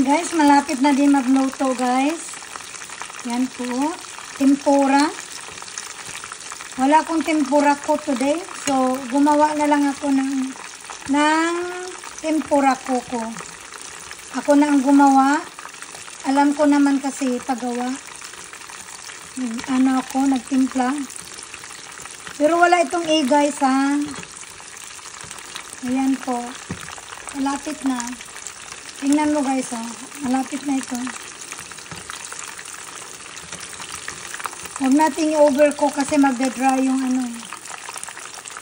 Yan guys, malapit na din magluto guys. Yan po. Tempura. Wala akong tempura ko today. So, gumawa na lang ako ng tempura ko. Ako na ang gumawa. Alam ko naman kasi paggawa. Ako, nagtimpla. Pero wala itong egg guys ha. Ayan po. Malapit na. Tingnan mo guys ha. Malapit na ito. Huwag natin i-overcook kasi magda-dry yung ano.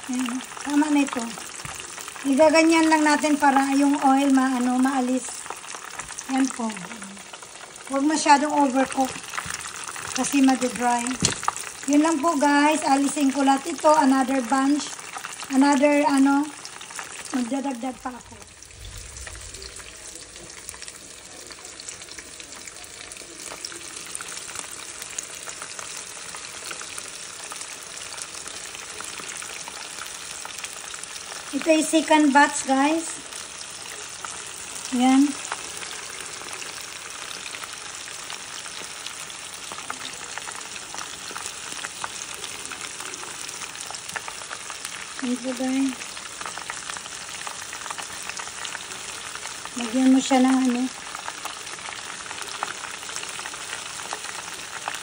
Ayan. Tama na ito. Igaganyan lang natin para yung oil maalis. Yan po. Huwag masyadong overcook kasi magda-dry. Yun lang po guys. Alisin ko lahat ito. Another bunch. Another magdadagdag pa ako. Ito ay second batch guys. Yan. Ito guys. Lagyan mo siya ng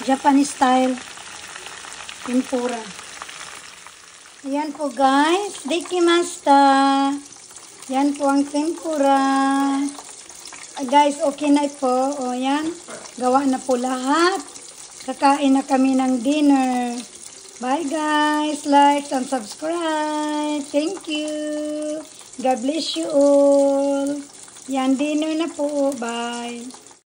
Japanese style tempura. Ayan po guys, dekimashita. Yan po ang tempura. Guys, okay na po. O yan, gawa na po lahat. Kakain na kami ng dinner. Bye guys, like and subscribe. Thank you. God bless you all. Yan, dinner na po. Bye.